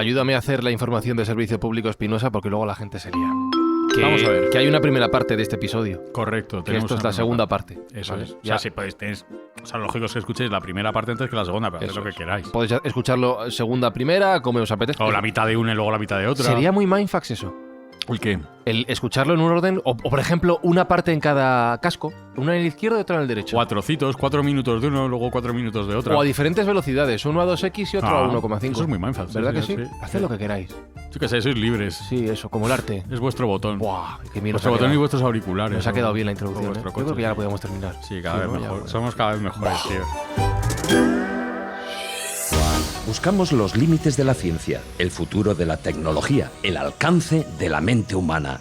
ayúdame a hacer la información de servicio público espinosa porque luego la gente se lía. Vamos a ver. Que hay una primera parte de este episodio. Correcto. Que esto es la segunda parte. Eso vale, es. O ya. sea, si podéis, lógico es que escuchéis la primera parte antes que la segunda, pero haced lo que queráis. Podéis escucharlo segunda, primera, como os apetezca. O la mitad de una y luego la mitad de otra. Sería muy mindfucks eso. ¿El qué? El escucharlo en un orden, o por ejemplo, una parte en cada casco, una en el izquierdo y otra en el derecho. 4 minutos de uno, luego 4 minutos de otra. O a diferentes velocidades, uno a 2x y otro a 1,5. Eso es muy mindfuck. ¿Verdad que sí? Sí. Haced lo que queráis. Sí que sé, sois libres. Sí, eso, como el arte. Es vuestro botón. Buah, qué bien Vuestro botón y vuestros auriculares. Nos ha quedado bien la introducción. vuestro Yo coche. creo que ya la podíamos terminar. Sí, cada vez ¿no? mejor. Ya, Somos cada vez mejores, tío. Buscamos los límites de la ciencia, el futuro de la tecnología, el alcance de la mente humana.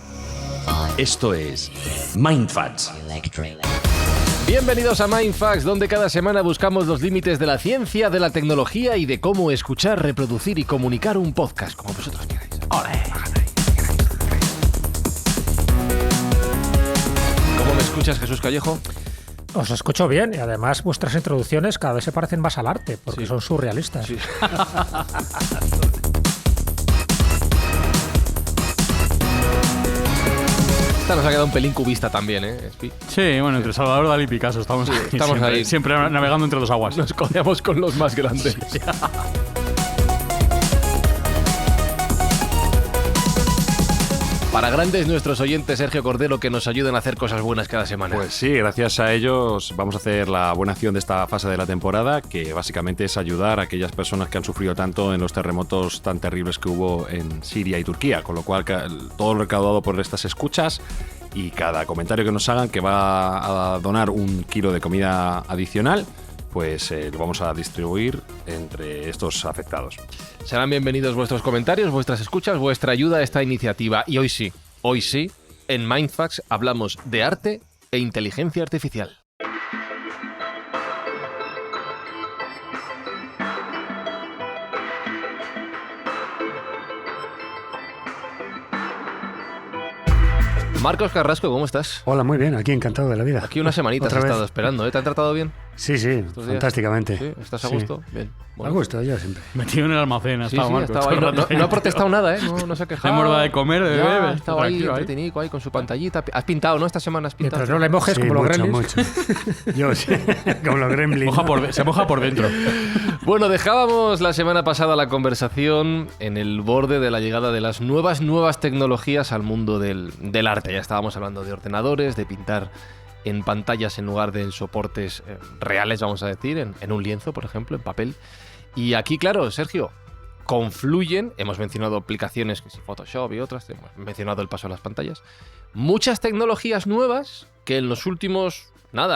Esto es Mindfacts. Bienvenidos a Mindfucks, donde cada semana buscamos los límites de la ciencia, de la tecnología y de cómo escuchar, reproducir y comunicar un podcast, como vosotros queráis. ¡Ole! ¿Cómo me escuchas, Jesús Callejo? Os escucho bien y además vuestras introducciones cada vez se parecen más al arte, porque Sí. son surrealistas. Sí. Esta nos ha quedado un pelín cubista también, ¿eh, Espi? Sí, bueno, entre Salvador Dalí y Picasso estamos, estamos siempre, ahí. siempre navegando entre dos aguas. Nos codeamos con los más grandes. Para grandes nuestros oyentes, Sergio Cordero, que nos ayudan a hacer cosas buenas cada semana. Pues sí, gracias a ellos vamos a hacer la buena acción de esta fase de la temporada, que básicamente es ayudar a aquellas personas que han sufrido tanto en los terremotos tan terribles que hubo en Siria y Turquía, con lo cual todo lo recaudado por estas escuchas y cada comentario que nos hagan que va a donar 1 kilo de comida adicional, pues lo vamos a distribuir entre estos afectados. Serán bienvenidos vuestros comentarios, vuestras escuchas, vuestra ayuda a esta iniciativa. Y hoy sí, en Mindfucks hablamos de arte e inteligencia artificial. Marcos Carrasco, ¿cómo estás? Hola, muy bien, aquí encantado de la vida. Aquí una semanita has Otra vez. estado esperando, ¿eh? ¿Te han tratado bien? Sí, sí, días? fantásticamente. ¿Sí? ¿Estás a Sí. gusto? Bien. A gusto, yo siempre. Metido en el almacén, ha Sí, estado sí, Marco. estaba ahí. No ha protestado nada, ¿eh? No se ha Le quejado. hemos dado de comer, de Ya, beber. estaba ahí, Tranquilo, entretenido, ahí con su pantallita. Has pintado, ¿no? Esta semana has pintado. Mientras no le mojes Sí, como los mucho, gremlins. mucho. Yo sí, como los gremlins. Se moja por dentro. Bueno, dejábamos la semana pasada la conversación en el borde de la llegada de las nuevas tecnologías al mundo del arte. Ya estábamos hablando de ordenadores, de pintar en pantallas en lugar de en soportes reales, vamos a decir, en un lienzo, por ejemplo, en papel. Y aquí, claro, Sergio, confluyen, hemos mencionado aplicaciones, que sí, Photoshop y otras, hemos mencionado el paso a las pantallas, muchas tecnologías nuevas que en los últimos,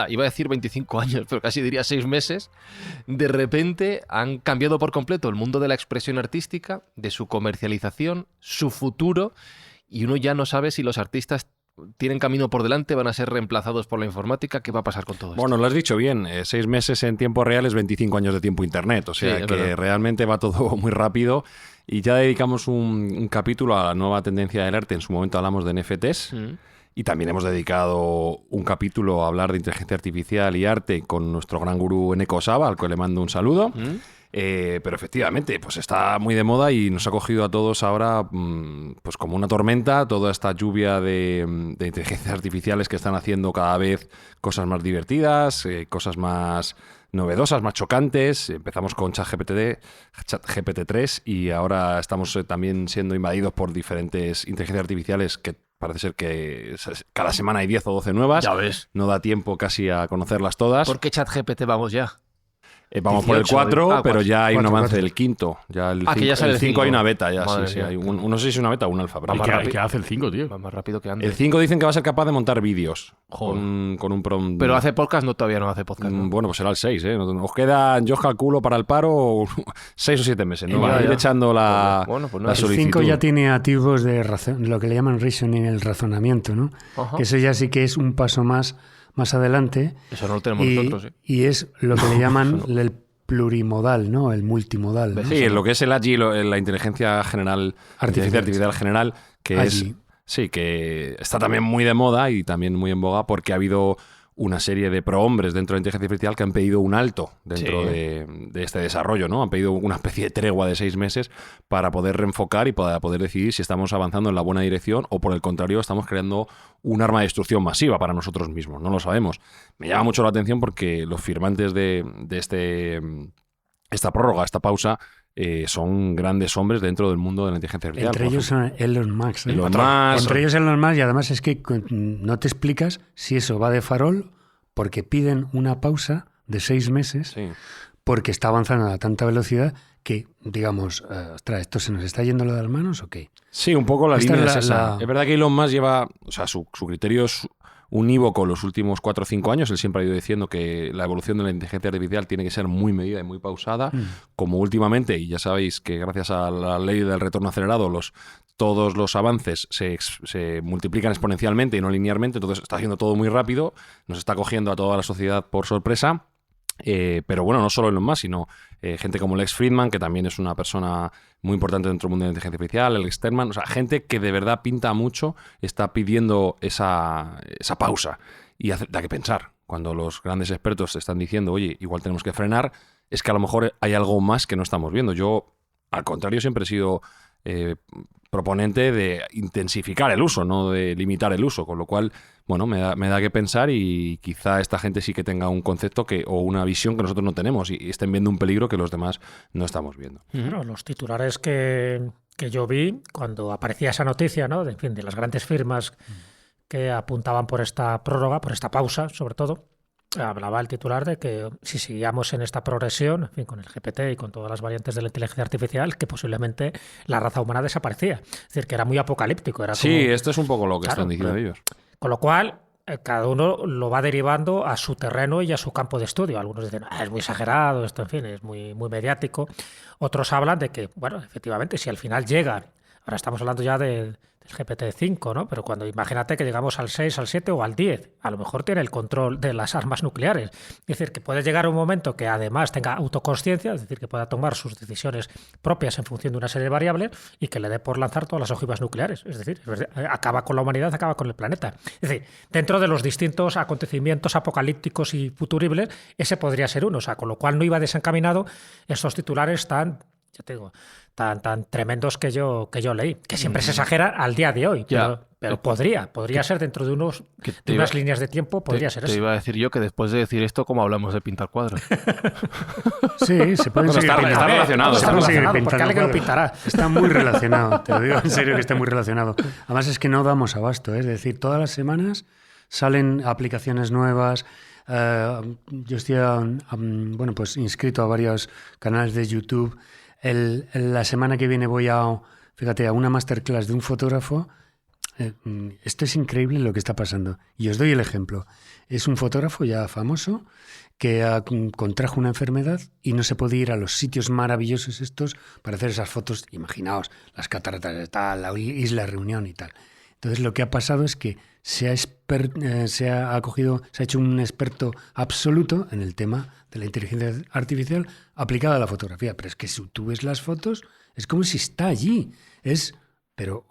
iba a decir 25 años, pero casi diría 6 meses, de repente han cambiado por completo el mundo de la expresión artística, de su comercialización, su futuro, y uno ya no sabe si los artistas tienen camino por delante, van a ser reemplazados por la informática. ¿Qué va a pasar con todo esto? Bueno, lo has dicho bien, 6 meses en tiempo real es 25 años de tiempo internet, o sea Sí, es que verdad. realmente va todo muy rápido y ya dedicamos un capítulo a la nueva tendencia del arte, en su momento hablamos de NFTs y también hemos dedicado un capítulo a hablar de inteligencia artificial y arte con nuestro gran gurú Eneko Saba, al cual le mando un saludo. Pero efectivamente, pues está muy de moda y nos ha cogido a todos ahora pues como una tormenta, toda esta lluvia de inteligencias artificiales que están haciendo cada vez cosas más divertidas, cosas más novedosas, más chocantes. Empezamos con ChatGPT-3 y ahora estamos también siendo invadidos por diferentes inteligencias artificiales que parece ser que cada semana hay 10 o 12 nuevas. Ya ves. No da tiempo casi a conocerlas todas. ¿Por qué ChatGPT vamos ya? Vamos por el 18, 4, pero 4. ya hay un 4, avance 4. del quinto. Ya el Que ya sale el el 5 5. hay una beta ya, Madre sí. mía. Hay no sé si es una beta o un alfa. Pero Vamos hay- rápido. ¿Qué hace el 5, tío? Va más rápido que antes. el 5 dicen que va a ser capaz de montar vídeos Joder. con un prompt. Pero hace podcast, todavía no hace podcast. ¿no? Bueno, pues será el 6, ¿eh? Os quedan, yo os calculo para el paro 6 o 7 meses, ¿no? Ya, Va a ir ya. echando la, Bueno, pues la nada. El solicitud. 5 ya tiene activos de razón, lo que le llaman reasoning, el razonamiento, ¿no? Ajá. Que eso ya sí que es un paso más adelante. Eso no lo tenemos Y, nosotros, ¿eh? y es lo que le llaman el plurimodal, ¿no? El multimodal. ¿no? Sí, lo que es el AGI, la inteligencia general, inteligencia artificial general, que AGI. es sí, que está también muy de moda y también muy en boga porque ha habido una serie de prohombres dentro de la inteligencia artificial que han pedido un alto dentro de este desarrollo, ¿no? Han pedido una especie de tregua de 6 meses para poder reenfocar y para poder decidir si estamos avanzando en la buena dirección o, por el contrario, estamos creando un arma de destrucción masiva para nosotros mismos. No lo sabemos. Me llama mucho la atención porque los firmantes de esta prórroga, esta pausa, son grandes hombres dentro del mundo de la inteligencia artificial. Entre ellos Elon Musk. Entre ellos Elon Musk, y además es que no te explicas si eso va de farol porque piden una pausa de 6 meses porque está avanzando a tanta velocidad que, digamos, ostras, ¿esto se nos está yendo lo de las manos o qué? Sí, un poco la línea es esa. Es verdad que Elon Musk lleva, o sea, su criterio es unívoco los últimos 4 o 5 años. Él siempre ha ido diciendo que la evolución de la inteligencia artificial tiene que ser muy medida y muy pausada, como últimamente, y ya sabéis que gracias a la ley del retorno acelerado, todos los avances se multiplican exponencialmente y no linealmente, entonces está haciendo todo muy rápido, nos está cogiendo a toda la sociedad por sorpresa. Pero bueno, no solo Elon Musk, sino gente como Lex Fridman, que también es una persona muy importante dentro del mundo de la inteligencia artificial, Alex Sternman, o sea, gente que de verdad pinta mucho, está pidiendo esa pausa. Y da que pensar, cuando los grandes expertos están diciendo, oye, igual tenemos que frenar, es que a lo mejor hay algo más que no estamos viendo. Yo, al contrario, siempre he sido proponente de intensificar el uso, no de limitar el uso, con lo cual, bueno, me da que pensar y quizá esta gente sí que tenga un concepto o una visión que nosotros no tenemos y estén viendo un peligro que los demás no estamos viendo. Bueno, los titulares que yo vi cuando aparecía esa noticia, ¿no? En fin, de las grandes firmas que apuntaban por esta prórroga, por esta pausa, sobre todo, hablaba el titular de que si seguíamos en esta progresión, en fin, con el GPT y con todas las variantes de la inteligencia artificial, que posiblemente la raza humana desaparecía. Es decir, que era muy apocalíptico. Era sí, como... esto es un poco lo que están diciendo ellos. Con lo cual, cada uno lo va derivando a su terreno y a su campo de estudio. Algunos dicen, es muy exagerado, esto, en fin, es muy, muy mediático. Otros hablan de que, bueno, efectivamente, si al final llegan, ahora estamos hablando ya del GPT-5, ¿no? Pero cuando imagínate que llegamos al 6, al 7 o al 10, a lo mejor tiene el control de las armas nucleares. Es decir, que puede llegar un momento que además tenga autoconsciencia, es decir, que pueda tomar sus decisiones propias en función de una serie de variables y que le dé por lanzar todas las ojivas nucleares. Es decir, acaba con la humanidad, acaba con el planeta. Es decir, dentro de los distintos acontecimientos apocalípticos y futuribles, ese podría ser uno. O sea, con lo cual no iba desencaminado estos titulares tan... ya te digo, tan tremendos que yo leí, que siempre se exagera al día de hoy, pero podría ser dentro de unas líneas de tiempo, podría ser eso. Te iba a decir yo que después de decir esto, ¿cómo hablamos de pintar cuadros? Sí, se pueden seguir pintando. Está relacionado. Porque alguien lo pintará. Está muy relacionado, te lo digo en serio que está muy relacionado. Además es que no damos abasto, es decir, todas las semanas salen aplicaciones nuevas. Yo estoy pues inscrito a varios canales de YouTube. La semana que viene voy a una masterclass de un fotógrafo. Esto es increíble lo que está pasando. Y os doy el ejemplo. Es un fotógrafo ya famoso que contrajo una enfermedad y no se puede ir a los sitios maravillosos estos para hacer esas fotos. Imaginaos, las cataratas de tal, la isla Reunión y tal. Entonces lo que ha pasado es que se ha hecho un experto absoluto en el tema de la inteligencia artificial aplicada a la fotografía. Pero es que si tú ves las fotos, es como si está allí. Pero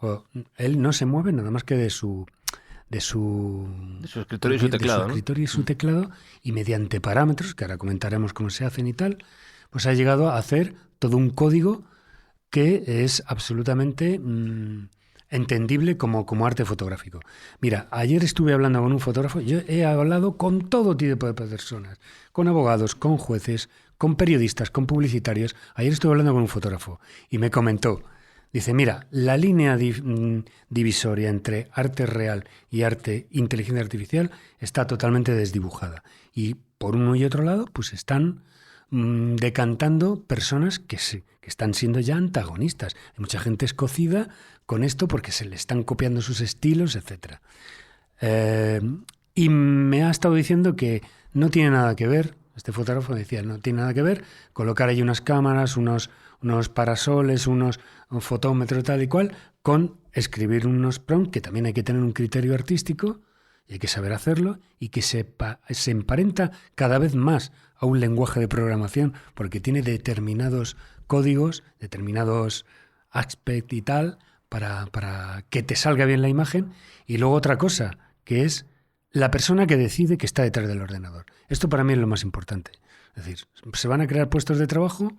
él no se mueve nada más que de su escritorio y su teclado. De su escritorio y su teclado, y mediante parámetros, que ahora comentaremos cómo se hacen y tal, pues ha llegado a hacer todo un código que es absolutamente... entendible como arte fotográfico. Mira, ayer estuve hablando con un fotógrafo, yo he hablado con todo tipo de personas, con abogados, con jueces, con periodistas, con publicitarios. Ayer estuve hablando con un fotógrafo y me comentó, dice, mira, la línea divisoria entre arte real y arte inteligencia artificial está totalmente desdibujada. Y por uno y otro lado, pues están decantando personas que están siendo ya antagonistas. Hay mucha gente escocida con esto porque se le están copiando sus estilos, etc. Y me ha estado diciendo que no tiene nada que ver, este fotógrafo decía, no tiene nada que ver colocar ahí unas cámaras, unos parasoles, un fotómetro tal y cual, con escribir unos prompts, que también hay que tener un criterio artístico y hay que saber hacerlo, y que se emparenta cada vez más a un lenguaje de programación porque tiene determinados códigos, determinados aspectos y tal, para que te salga bien la imagen. Y luego otra cosa, que es la persona que decide que está detrás del ordenador. Esto para mí es lo más importante. Es decir, se van a crear puestos de trabajo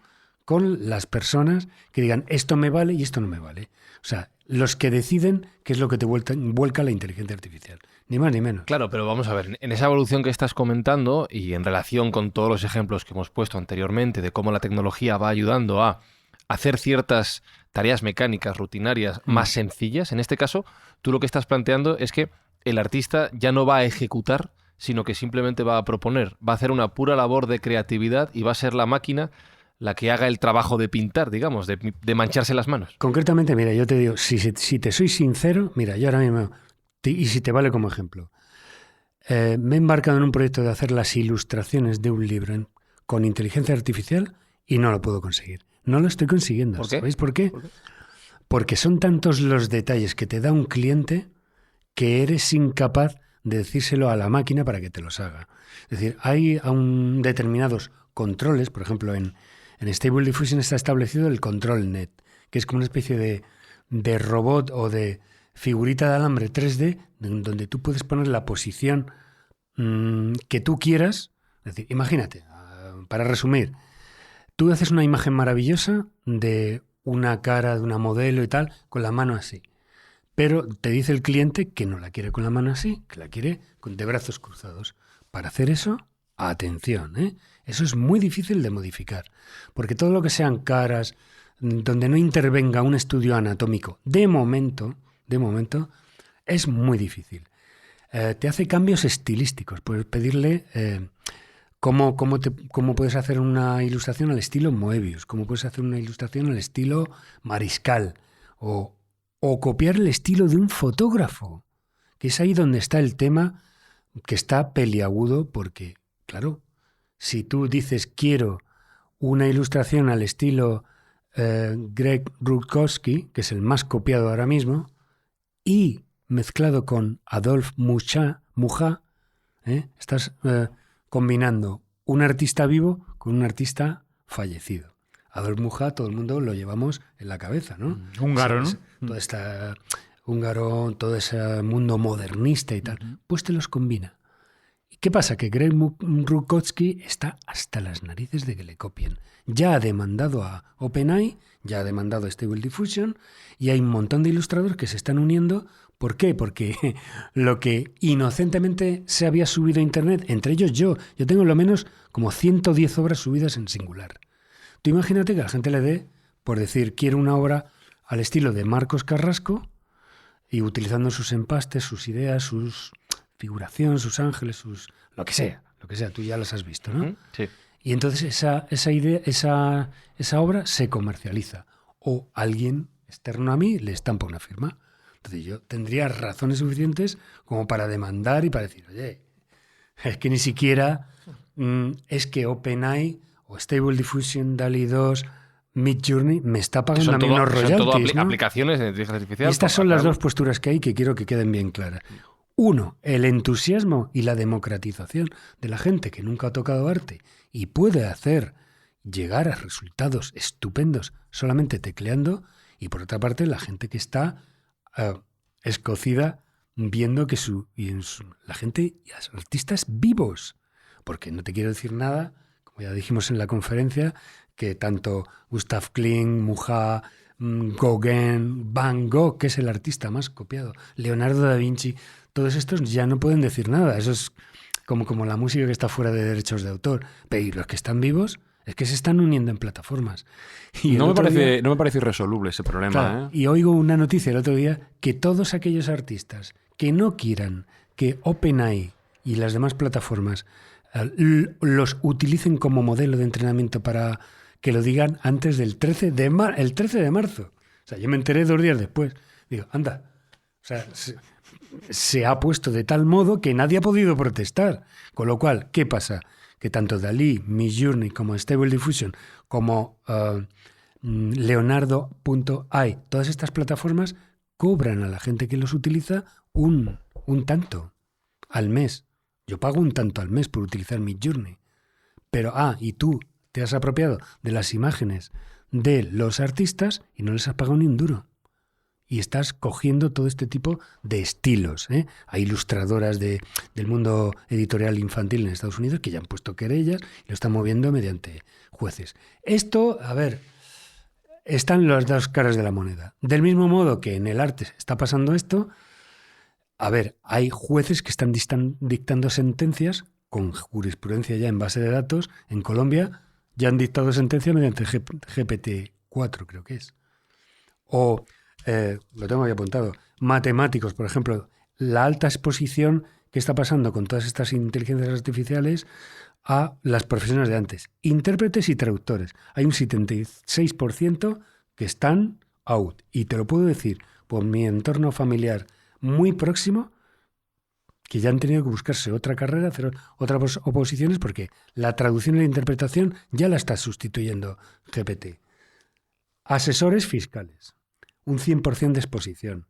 con las personas que digan esto me vale y esto no me vale. O sea, los que deciden qué es lo que te vuelca la inteligencia artificial. Ni más ni menos. Claro, pero vamos a ver, en esa evolución que estás comentando y en relación con todos los ejemplos que hemos puesto anteriormente de cómo la tecnología va ayudando a hacer ciertas tareas mecánicas, rutinarias, más sencillas, en este caso, tú lo que estás planteando es que el artista ya no va a ejecutar, sino que simplemente va a proponer, va a hacer una pura labor de creatividad y va a ser la máquina la que haga el trabajo de pintar, digamos, de mancharse las manos. Concretamente, mira, yo te digo, si te soy sincero, mira, yo ahora mismo, y si te vale como ejemplo, me he embarcado en un proyecto de hacer las ilustraciones de un libro con inteligencia artificial y no lo puedo conseguir. No lo estoy consiguiendo. ¿Por qué? ¿Sabéis por qué? Porque son tantos los detalles que te da un cliente que eres incapaz de decírselo a la máquina para que te los haga. Es decir, hay determinados controles, por ejemplo, en Stable Diffusion está establecido el control net, que es como una especie de robot o de figurita de alambre 3D donde tú puedes poner la posición que tú quieras. Es decir, imagínate, para resumir, tú haces una imagen maravillosa de una cara de una modelo y tal, con la mano así. Pero te dice el cliente que no la quiere con la mano así, que la quiere de brazos cruzados. Para hacer eso, atención, ¿eh? Eso es muy difícil de modificar, porque todo lo que sean caras, donde no intervenga un estudio anatómico, de momento, es muy difícil. Te hace cambios estilísticos, puedes pedirle cómo puedes hacer una ilustración al estilo Moebius, cómo puedes hacer una ilustración al estilo Mariscal, o copiar el estilo de un fotógrafo, que es ahí donde está el tema que está peliagudo, porque, claro, si tú dices quiero una ilustración al estilo Greg Rutkowski, que es el más copiado ahora mismo, y mezclado con Adolphe Mucha, estás combinando un artista vivo con un artista fallecido. Adolphe Mucha, todo el mundo lo llevamos en la cabeza, ¿no? Húngaro, ¿no? Todo ese mundo modernista y tal. Pues te los combina. ¿Y qué pasa? Que Greg Rutkowski está hasta las narices de que le copien. Ya ha demandado a OpenAI, ya ha demandado a Stable Diffusion, y hay un montón de ilustradores que se están uniendo. ¿Por qué? Porque lo que inocentemente se había subido a Internet, entre ellos yo tengo lo menos como 110 obras subidas en Singular. Tú imagínate que a la gente le dé, por decir, quiero una obra al estilo de Marcos Carrasco, y utilizando sus empastes, sus ideas, sus figuración, sus ángeles, lo que sea, tú ya las has visto, ¿no? Sí. Y entonces esa idea, esa obra se comercializa, o alguien externo a mí le estampa una firma. Entonces yo tendría razones suficientes como para demandar y para decir, oye, es que ni siquiera es que OpenAI o Stable Diffusion, DALL-E 2, Midjourney me está pagando a mí unos royalties, son todo ¿no? aplicaciones de inteligencia artificial. Y estas son las dos posturas que hay que quiero que queden bien claras. Uno, el entusiasmo y la democratización de la gente que nunca ha tocado arte y puede llegar a resultados estupendos solamente tecleando. Y por otra parte, la gente que está escocida viendo que la gente y los artistas vivos. Porque no te quiero decir nada, como ya dijimos en la conferencia, que tanto Gustav Klimt, Mucha, Gauguin, Van Gogh, que es el artista más copiado, Leonardo da Vinci, todos estos ya no pueden decir nada. Eso es como la música que está fuera de derechos de autor. Pero los que están vivos es que se están uniendo en plataformas. Y no me parece irresoluble ese problema. Claro, y oigo una noticia el otro día que todos aquellos artistas que no quieran que OpenAI y las demás plataformas los utilicen como modelo de entrenamiento para que lo digan antes del 13 de marzo. O sea, yo me enteré 2 días después. Digo, anda. O sea, se ha puesto de tal modo que nadie ha podido protestar. Con lo cual, ¿qué pasa? Que tanto DALL-E, Midjourney, como Stable Diffusion, como Leonardo.ai, todas estas plataformas cobran a la gente que los utiliza un tanto al mes. Yo pago un tanto al mes por utilizar Midjourney. Pero, y tú te has apropiado de las imágenes de los artistas y no les has pagado ni un duro. y estás cogiendo todo este tipo de estilos. Hay ilustradoras del mundo editorial infantil en Estados Unidos que ya han puesto querellas y lo están moviendo mediante jueces. Esto, a ver, están las dos caras de la moneda. Del mismo modo que en el arte está pasando esto, a ver, hay jueces que están dictando sentencias con jurisprudencia ya en base de datos. En Colombia ya han dictado sentencia mediante GPT-4, creo que es. O, lo tengo ahí apuntado, matemáticos, por ejemplo, la alta exposición que está pasando con todas estas inteligencias artificiales a las profesiones de antes. Intérpretes y traductores. Hay un 76% que están out. Y te lo puedo decir por mi entorno familiar muy próximo, que ya han tenido que buscarse otra carrera, hacer otras oposiciones, porque la traducción y la interpretación ya la está sustituyendo GPT. Asesores fiscales, un 100% de exposición.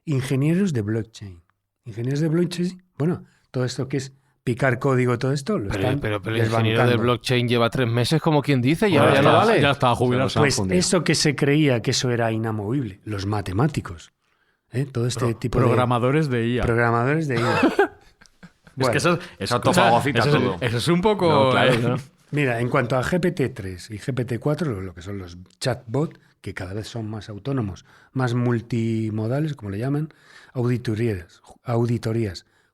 Ingenieros de blockchain. Ingenieros de blockchain, bueno, todo esto que es picar código, todo esto, lo están Pero el desbancando. ingeniero de blockchain lleva 3 meses, como quien dice, y Bueno, ahora ya no vale. Ya estaba jubilado. Pues eso que se creía que eso era inamovible, los matemáticos. Todo este tipo Programadores de IA. programadores de IA. Es que eso Esa topagocita todo. eso es un poco... No, claro. Mira, en cuanto a GPT-3 y GPT-4, lo que son los chatbots, que cada vez son más autónomos, más multimodales, como le llaman, auditorías,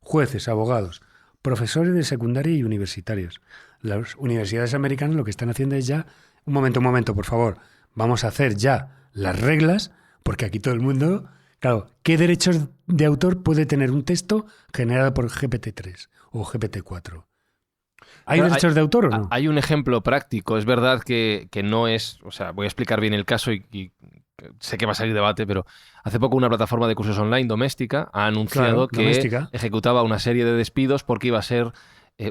jueces, abogados, profesores de secundaria y universitarios. Las universidades americanas lo que están haciendo es ya, un momento, por favor, vamos a hacer ya las reglas, porque aquí todo el mundo... Claro, ¿qué derechos de autor puede tener un texto generado por GPT-3 o GPT-4? ¿Hay derechos de autor o no? Hay un ejemplo práctico. Es verdad que no es... O sea, voy a explicar bien el caso y sé que va a salir debate, pero hace poco una plataforma de cursos online doméstica ha anunciado que ejecutaba una serie de despidos porque iba a ser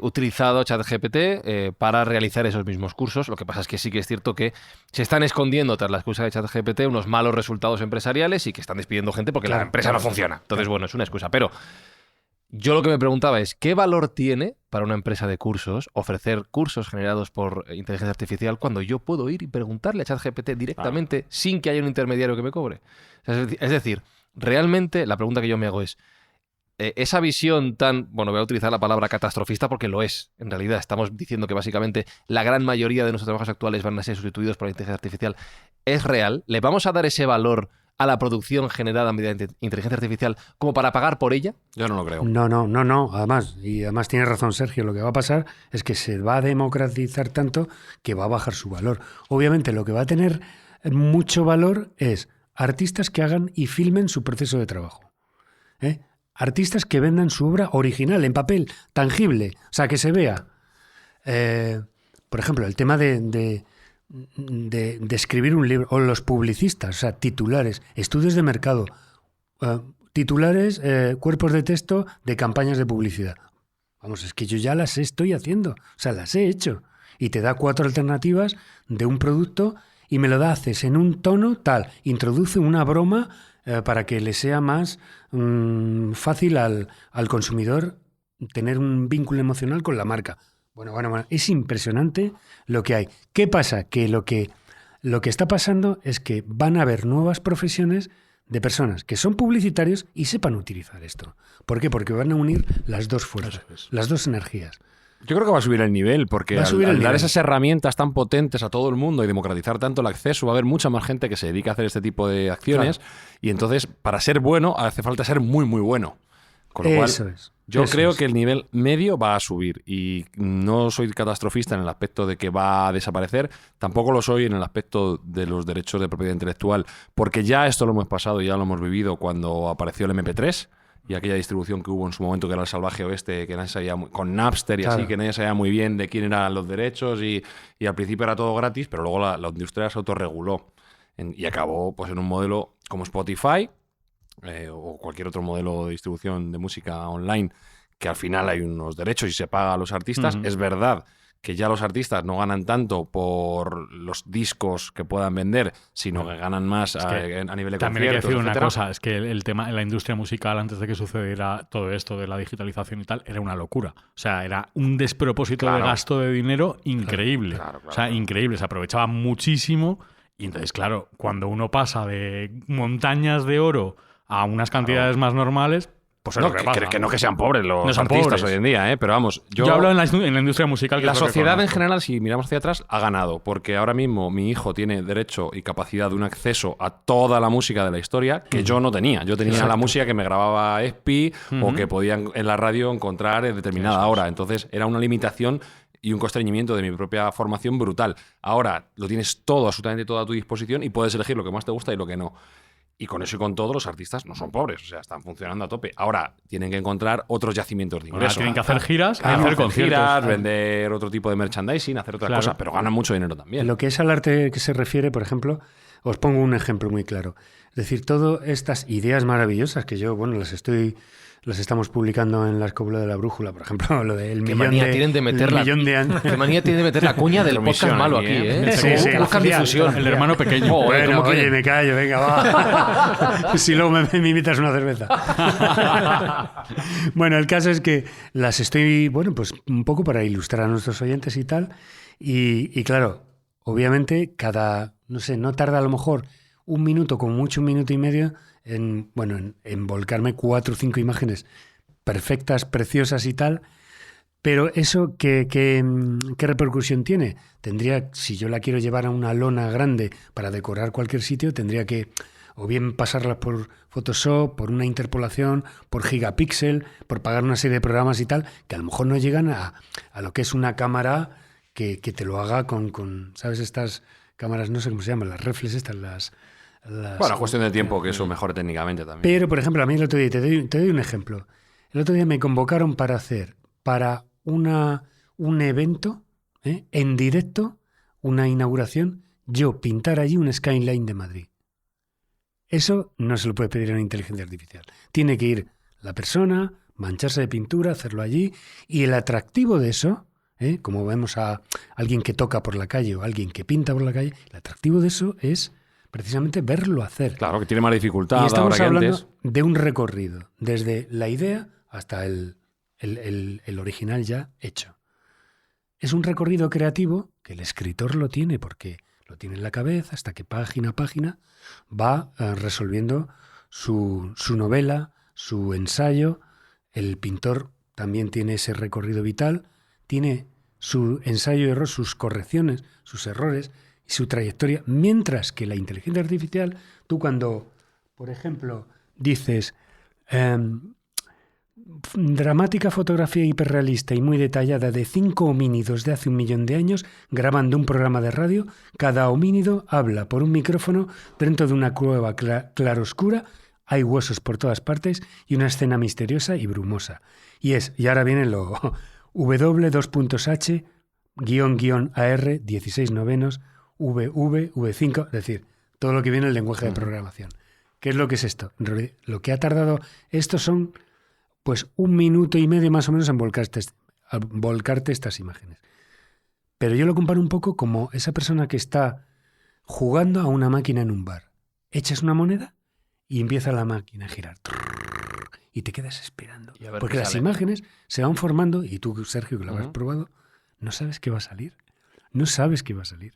utilizado ChatGPT para realizar esos mismos cursos. Lo que pasa es que sí que es cierto que se están escondiendo tras la excusa de ChatGPT unos malos resultados empresariales y que están despidiendo gente porque la empresa no funciona. Entonces, bueno, es una excusa. Pero yo lo que me preguntaba es, ¿qué valor tiene para una empresa de cursos ofrecer cursos generados por inteligencia artificial cuando yo puedo ir y preguntarle a ChatGPT directamente sin que haya un intermediario que me cobre? Es decir, realmente la pregunta que yo me hago es, esa visión tan, bueno, voy a utilizar la palabra catastrofista porque lo es, en realidad estamos diciendo que básicamente la gran mayoría de nuestros trabajos actuales van a ser sustituidos por la inteligencia artificial, ¿es real? ¿Le vamos a dar ese valor a la producción generada mediante inteligencia artificial como para pagar por ella? Yo no lo creo. No, además tiene razón Sergio, lo que va a pasar es que se va a democratizar tanto que va a bajar su valor. Obviamente lo que va a tener mucho valor es artistas que hagan y filmen su proceso de trabajo. Artistas que vendan su obra original, en papel, tangible, o sea, que se vea. Por ejemplo, el tema de escribir un libro, o los publicistas, o sea, titulares, estudios de mercado, titulares, cuerpos de texto de campañas de publicidad. Vamos, es que yo ya las estoy haciendo, o sea, las he hecho. Y te da 4 alternativas de un producto y me lo haces en un tono tal, introduce una broma para que le sea más fácil al consumidor tener un vínculo emocional con la marca. Bueno, es impresionante lo que hay. ¿Qué pasa? Que lo que está pasando es que van a haber nuevas profesiones de personas que son publicitarios y sepan utilizar esto. ¿Por qué? Porque van a unir las dos fuerzas, las dos energías. Yo creo que va a subir el nivel, porque al dar esas herramientas tan potentes a todo el mundo y democratizar tanto el acceso, va a haber mucha más gente que se dedica a hacer este tipo de acciones. Claro. Y entonces, para ser bueno, hace falta ser muy, muy bueno. Con lo cual, yo creo que el nivel medio va a subir. Y no soy catastrofista en el aspecto de que va a desaparecer. Tampoco lo soy en el aspecto de los derechos de propiedad intelectual, porque ya esto lo hemos pasado, ya lo hemos vivido cuando apareció el MP3. Y aquella distribución que hubo en su momento que era el salvaje oeste, que nadie sabía con Napster y así, que nadie sabía muy bien de quién eran los derechos y al principio era todo gratis, pero luego la industria se autorreguló y acabó pues en un modelo como Spotify o cualquier otro modelo de distribución de música online, que al final hay unos derechos y se paga a los artistas. Es verdad que ya los artistas no ganan tanto por los discos que puedan vender, sino que ganan más a nivel de también hay que decir etcétera. Una cosa, es que el tema en la industria musical, antes de que sucediera todo esto de la digitalización y tal, era una locura. O sea, era un despropósito de gasto de dinero increíble. Claro. O sea, increíble. Se aprovechaba muchísimo Y entonces, claro, cuando uno pasa de montañas de oro a unas cantidades más normales, pues es No, lo que pasa. que no que sean pobres los No son artistas pobres. hoy en día, pero vamos, Yo hablo en la industria musical. Que la es lo que sociedad en conozco. general, si miramos hacia atrás, ha ganado, porque ahora mismo mi hijo tiene derecho y capacidad de un acceso a toda la música de la historia que yo no tenía. Yo tenía la música que me grababa ESPI o que podían en la radio encontrar en determinada hora. Entonces era una limitación y un constreñimiento de mi propia formación brutal. Ahora lo tienes todo, absolutamente todo a tu disposición y puedes elegir lo que más te gusta y lo que no. Y con eso y con todo, los artistas no son pobres, o sea, están funcionando a tope. Ahora tienen que encontrar otros yacimientos de Ahora ingresos. tienen que hacer giras, Claro, hacer hacer conciertos. giras, vender otro tipo de merchandising, hacer otras Claro. cosas, pero ganan mucho dinero también. En lo que es al arte que se refiere, por ejemplo, os pongo un ejemplo muy claro. Es decir, todas estas ideas maravillosas que yo, bueno, las estamos publicando en la Escóbula de la Brújula, por ejemplo, lo del Qué millón manía de, tienen de meter el la- millón de Qué manía tiene de meter la cuña del podcast Promisión malo aquí, aquí, ¿eh? ¿eh? Sí, sí, Buscan la difusión. El hermano pequeño. Joder, Bueno, ¿cómo oye, quieren? me callo, venga, va. Si luego me invitas una cerveza. Bueno, el caso es que las estoy, bueno, pues un poco para ilustrar a nuestros oyentes y tal. Y claro, obviamente no sé, no tarda a lo mejor un minuto, como mucho 1 minuto y medio, en volcarme 4 o 5 imágenes perfectas, preciosas y tal. Pero eso, ¿qué repercusión tiene? Si yo la quiero llevar a una lona grande para decorar cualquier sitio, tendría que o bien pasarla por Photoshop, por una interpolación, por gigapíxel, por pagar una serie de programas y tal, que a lo mejor no llegan a lo que es una cámara que te lo haga con, ¿sabes? Estas cámaras, no sé cómo se llaman, las reflex estas, las Bueno, cuestión de tiempo que eso mejore técnicamente también. Pero, por ejemplo, a mí el otro día, te doy un ejemplo. El otro día me convocaron para hacer para un evento, en directo, una inauguración, yo pintar allí un skyline de Madrid. Eso no se lo puede pedir a una inteligencia artificial. Tiene que ir la persona, mancharse de pintura, hacerlo allí. Y el atractivo de eso, como vemos a alguien que toca por la calle o alguien que pinta por la calle, el atractivo de eso es precisamente verlo hacer. Claro, que tiene más dificultad Y estamos ahora que hablando antes. de un recorrido, desde la idea hasta el original ya hecho. Es un recorrido creativo que el escritor lo tiene, porque lo tiene en la cabeza, hasta que página a página va resolviendo su novela, su ensayo. El pintor también tiene ese recorrido vital, tiene su ensayo y error, sus correcciones, sus errores y su trayectoria, mientras que la inteligencia artificial, tú cuando, por ejemplo, dices dramática fotografía hiperrealista y muy detallada de 5 homínidos de hace 1 millón de años grabando un programa de radio, cada homínido habla por un micrófono dentro de una cueva claroscura, hay huesos por todas partes y una escena misteriosa y brumosa. Y ahora viene lo W2.H _AR 16 novenos V5, es decir, todo lo que viene en el lenguaje de programación. ¿Qué es lo que es esto? En realidad, lo que ha tardado, estos son pues 1 minuto y medio más o menos en volcarte estas imágenes. Pero yo lo comparo un poco como esa persona que está jugando a una máquina en un bar. Echas una moneda y empieza la máquina a girar. Y te quedas esperando. Y a ver Porque qué las sale. imágenes se van formando y tú, Sergio, que lo has probado, no sabes qué va a salir. No sabes qué va a salir.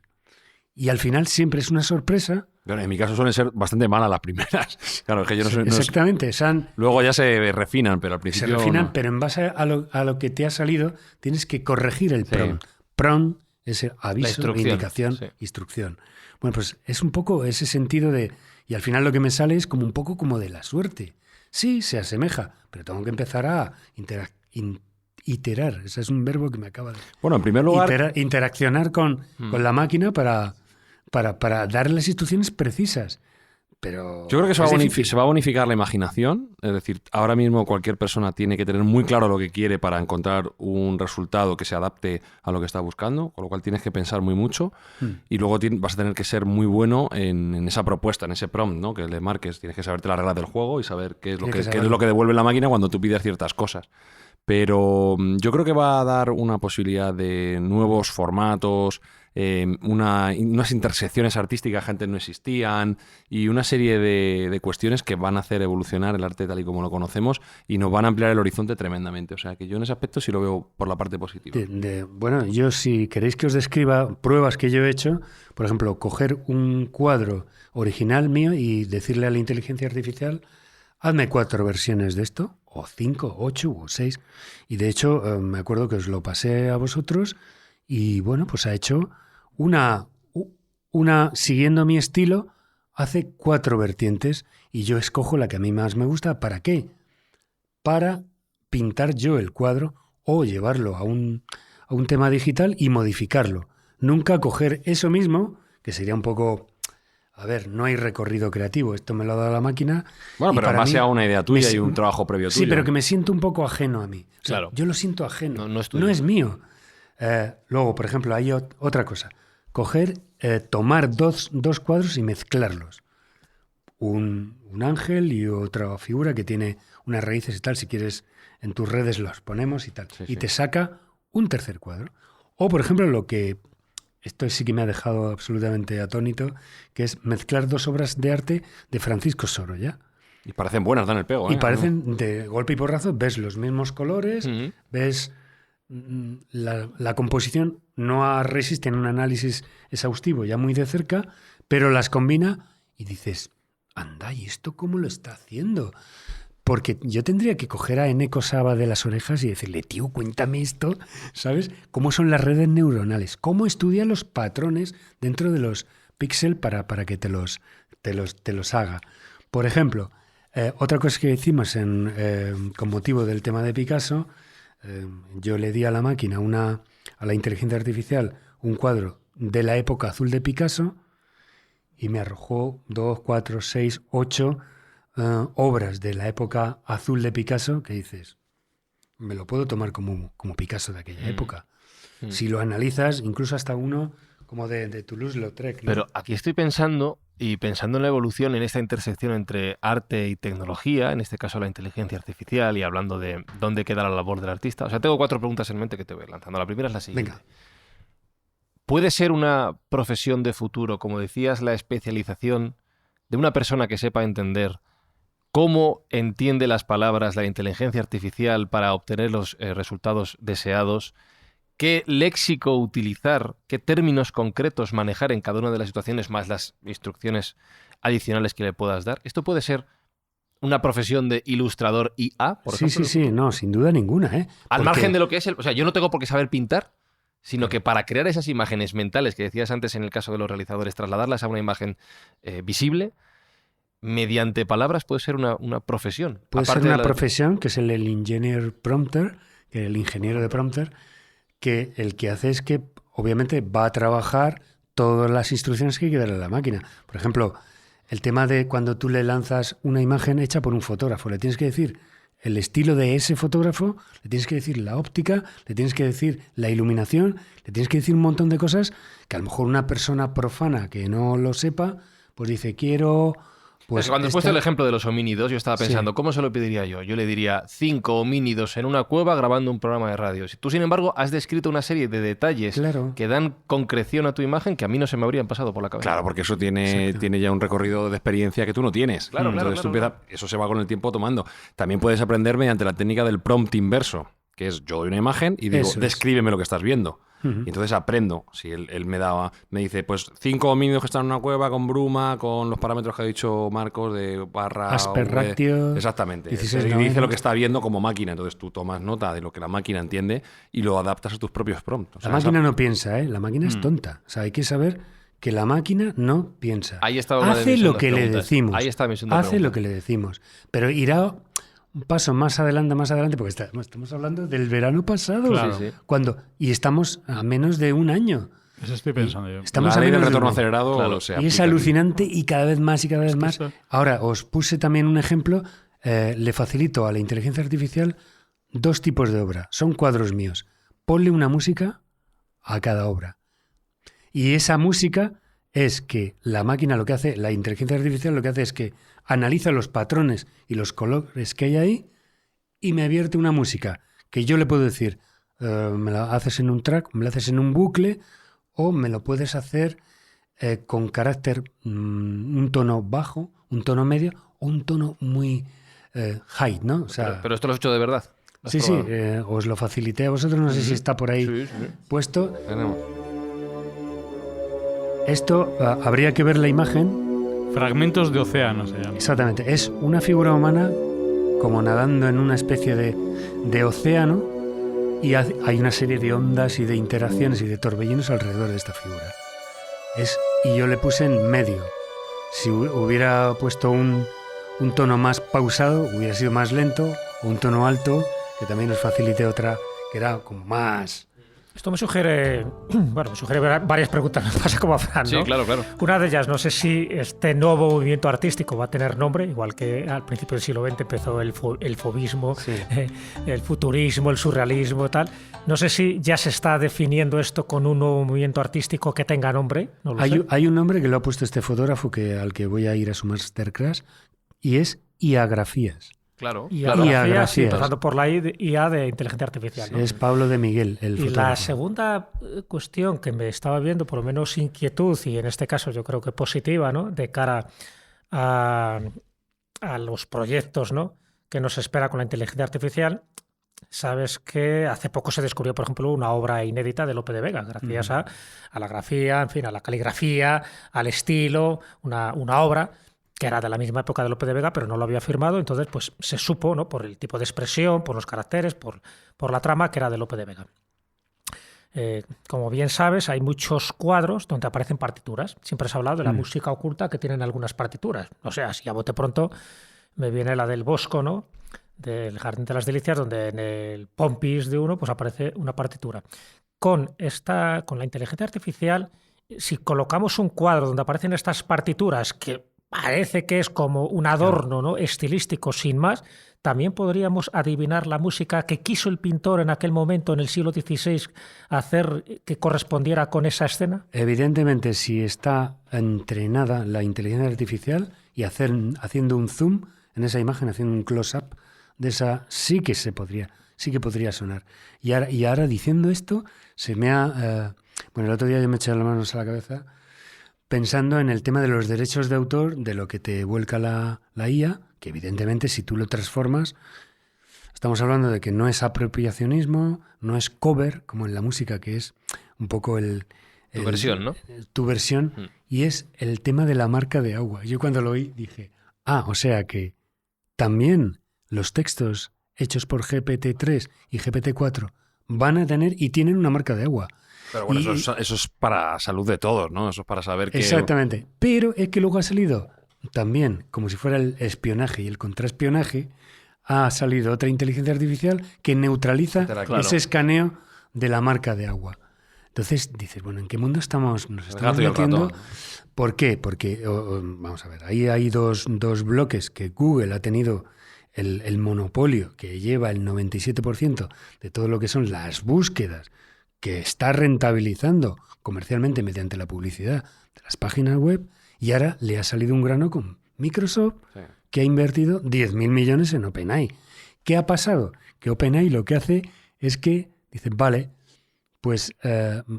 Y al final siempre es una sorpresa. Bueno, en mi caso suelen ser bastante malas las primeras. Claro, es que yo no soy... no es- Exactamente. luego ya se refinan, pero al Se principio... refinan, no. pero en base a lo que te ha salido, tienes que corregir el Sí. prompt. Prompt es el La aviso, instrucción, indicación, sí. instrucción. Bueno, pues es un poco ese sentido de... Y al final lo que me sale es como un poco como de la suerte. Sí, se asemeja, pero tengo que empezar a iterar. Ese es un verbo que me acaba de... Bueno, en primer lugar... interaccionar con la máquina para darle las instrucciones precisas. Pero Yo creo que es difícil. se va a bonificar la imaginación. Es decir, ahora mismo cualquier persona tiene que tener muy claro lo que quiere para encontrar un resultado que se adapte a lo que está buscando, con lo cual tienes que pensar muy mucho y luego vas a tener que ser muy bueno en esa propuesta, en ese prompt, ¿no? Que le marques. Tienes que saberte las reglas del juego y saber qué es lo Tienes que, que qué es saberlo. lo que devuelve la máquina cuando tú pides ciertas cosas. Pero yo creo que va a dar una posibilidad de nuevos formatos, unas intersecciones artísticas que antes no existían y una serie de cuestiones que van a hacer evolucionar el arte tal y como lo conocemos y nos van a ampliar el horizonte tremendamente. O sea que yo en ese aspecto sí lo veo por la parte positiva. Bueno, yo si queréis que os describa pruebas que yo he hecho, por ejemplo, coger un cuadro original mío y decirle a la inteligencia artificial, hazme 4 versiones de esto, o 5, 8 o 6. Y de hecho, me acuerdo que os lo pasé a vosotros y bueno, pues ha hecho una siguiendo mi estilo, hace 4 vertientes y yo escojo la que a mí más me gusta. ¿Para qué? Para pintar yo el cuadro o llevarlo a un tema digital y modificarlo. Nunca coger eso mismo, que sería un poco... A ver, no hay recorrido creativo, esto me lo ha dado la máquina. Bueno, pero en base a una idea tuya y un trabajo previo tuyo. Sí, pero que me siento un poco ajeno a mí. O sea, Claro. yo lo siento ajeno, No es tuyo. no es mío. Luego, por ejemplo, hay otra cosa. Tomar dos cuadros y mezclarlos. Un ángel y otra figura que tiene unas raíces y tal. Si quieres, en tus redes los ponemos y tal. Sí, y sí. te saca un tercer cuadro. O, por ejemplo, lo que... Esto sí que me ha dejado absolutamente atónito, que es mezclar 2 obras de arte de Francisco Sorolla. Y parecen buenas, dan el pego. Y parecen de golpe y porrazo, ves los mismos colores, Ujú. ves la composición, no resiste en un análisis exhaustivo ya muy de cerca, pero las combina y dices, anda, ¿y esto cómo lo está haciendo? Porque yo tendría que coger a Eneko Saba de las orejas y decirle, tío, cuéntame esto, ¿sabes? ¿Cómo son las redes neuronales? ¿Cómo estudia los patrones dentro de los píxeles para que te los haga? Por ejemplo, otra cosa que hicimos con motivo del tema de Picasso, yo le di a la máquina, a la inteligencia artificial, un cuadro de la época azul de Picasso y me arrojó 2, 4, 6, 8... obras de la época azul de Picasso que dices, me lo puedo tomar como Picasso de aquella época. Si lo analizas, incluso hasta uno como de Toulouse-Lautrec, ¿no? Pero aquí estoy pensando en la evolución, en esta intersección entre arte y tecnología, en este caso la inteligencia artificial, y hablando de dónde queda la labor del artista. O sea, tengo 4 preguntas en mente que te voy lanzando. La primera es la siguiente. Venga. ¿Puede ser una profesión de futuro, como decías, la especialización de una persona que sepa entender cómo entiende las palabras la inteligencia artificial para obtener los resultados deseados? ¿Qué léxico utilizar? ¿Qué términos concretos manejar en cada una de las situaciones, más las instrucciones adicionales que le puedas dar? ¿Esto puede ser una profesión de ilustrador IA, por ejemplo? Sí, no, sin duda ninguna, ¿eh? Al Porque- margen de lo que es o sea, yo no tengo por qué saber pintar, sino que para crear esas imágenes mentales que decías antes en el caso de los realizadores, trasladarlas a una imagen visible, mediante palabras puede ser una profesión. Puede ser Aparte de una la- profesión que es el engineer prompter, que el ingeniero de prompter, que el que hace es que obviamente va a trabajar todas las instrucciones que hay que darle a la máquina. Por ejemplo, el tema de cuando tú le lanzas una imagen hecha por un fotógrafo, le tienes que decir el estilo de ese fotógrafo, le tienes que decir la óptica, le tienes que decir la iluminación, le tienes que decir un montón de cosas que a lo mejor una persona profana que no lo sepa, pues dice, quiero... Pues Cuando has puesto esta- el ejemplo de los homínidos, yo estaba pensando, Sí. ¿cómo se lo pediría yo? Yo le diría 5 homínidos en una cueva grabando un programa de radio. Si tú, sin embargo, has descrito una serie de detalles Claro. que dan concreción a tu imagen que a mí no se me habrían pasado por la cabeza. Claro, porque eso tiene ya un recorrido de experiencia que tú no tienes. Claro, Entonces claro, tú eso se va con el tiempo tomando. También puedes aprender mediante la técnica del prompt inverso, que es yo doy una imagen y digo, Eso es. descríbeme lo que estás viendo. Ujú. Y entonces aprendo. Si él me dice, pues 5 homínidos que están en una cueva con bruma, con los parámetros que ha dicho Marcos de barra... Asperractio, Exactamente. 16 Él dice novenos. lo que está viendo como máquina. Entonces tú tomas nota de lo que la máquina entiende y lo adaptas a tus propios prompts. O sea, La máquina no piensa, ¿eh? La máquina es tonta. O sea, hay que saber que la máquina no piensa. Ahí está una de Hace mis lo segundas que le preguntas. decimos. Ahí está mi segunda Hace pregunta. lo que le decimos. Pero irá un paso más adelante, porque estamos hablando del verano pasado. Claro. Sí, sí. Y estamos a menos de un año. Eso estoy pensando yo. Estamos la a ley del menos de retorno un año. acelerado Claro. se Y es aplica aquí. alucinante y cada vez más y cada vez que más. eso- Ahora, os puse también un ejemplo. Le facilito a la inteligencia artificial 2 tipos de obra. Son cuadros míos. Ponle una música a cada obra. Y esa música es que la máquina lo que hace, la inteligencia artificial lo que hace es que analiza los patrones y los colores que hay ahí y me vierte una música que yo le puedo decir, me lo haces en un track, me lo haces en un bucle, o me lo puedes hacer con carácter, un tono bajo, un tono medio o un tono muy high, ¿no? O sea, pero esto lo has hecho de verdad. ¿Lo has sí, probado? os lo facilité a vosotros, no sé si está por ahí Sí. puesto. Tenemos. Esto habría que ver la imagen. Fragmentos de océano se llama. Exactamente, es una figura humana como nadando en una especie de océano y hay una serie de ondas y de interacciones y de torbellinos alrededor de esta figura. Y yo le puse en medio. Si hubiera puesto un tono más pausado, hubiera sido más lento, o un tono alto, que también os facilite otra, que era como más... Esto me sugiere varias preguntas, me pasa como a Fran, ¿no? Sí, claro. Una de ellas, no sé si este nuevo movimiento artístico va a tener nombre, igual que al principio del siglo XX empezó el fobismo, Sí. el futurismo, el surrealismo, tal. No sé si ya se está definiendo esto con un nuevo movimiento artístico que tenga nombre, no lo sé. Hay un nombre que lo ha puesto este fotógrafo al que voy a ir a su masterclass, y es iagrafías. Claro. Y Claro. agrafías, Iagrafías. sí, empezando por la IA de inteligencia artificial, ¿no? Es Pablo de Miguel, el Y la fotógrafo. segunda cuestión que me estaba viendo, por lo menos inquietud, y en este caso yo creo que positiva, ¿no? De cara a los proyectos, ¿no? que nos espera con la inteligencia artificial. Sabes que hace poco se descubrió, por ejemplo, una obra inédita de Lope de Vega, gracias a la grafía, en fin, a la caligrafía, al estilo, una obra que era de la misma época de Lope de Vega, pero no lo había firmado, entonces pues se supo, ¿no? por el tipo de expresión, por los caracteres, por la trama, que era de Lope de Vega. Como bien sabes, hay muchos cuadros donde aparecen partituras. Siempre se ha hablado de la música oculta que tienen algunas partituras. O sea, si a bote pronto me viene la del Bosco, ¿no? Del Jardín de las Delicias, donde en el Pompis de uno pues aparece una partitura. Con la inteligencia artificial, si colocamos un cuadro donde aparecen estas partituras que parece que es como un adorno, ¿no? estilístico sin más, también podríamos adivinar la música que quiso el pintor en aquel momento, en el siglo XVI, hacer que correspondiera con esa escena. Evidentemente, si está entrenada la inteligencia artificial y haciendo un zoom en esa imagen, haciendo un close-up de esa, sí que podría sonar. Y ahora diciendo esto, se me ha... el otro día yo me eché las manos a la cabeza pensando en el tema de los derechos de autor, de lo que te vuelca la IA, que evidentemente si tú lo transformas, estamos hablando de que no es apropiacionismo, no es cover, como en la música, que es un poco Tu versión, ¿no? Tu versión, y es el tema de la marca de agua. Yo cuando lo oí dije, o sea que también los textos hechos por GPT-3 y GPT-4 van a tener y tienen una marca de agua. Pero bueno, eso es para salud de todos, ¿no? Eso es para saber que... Exactamente. Pero es que luego ha salido también, como si fuera el espionaje y el contraespionaje, ha salido otra inteligencia artificial que neutraliza ese escaneo de la marca de agua. Entonces dices, bueno, ¿en qué mundo nos estamos metiendo? ¿Por qué? Porque, vamos a ver, ahí hay dos bloques que Google ha tenido el monopolio que lleva el 97% de todo lo que son las búsquedas, que está rentabilizando comercialmente mediante la publicidad de las páginas web, y ahora le ha salido un grano con Microsoft, que ha invertido 10.000 millones en OpenAI. ¿Qué ha pasado? Que OpenAI lo que hace es que dice, vale, pues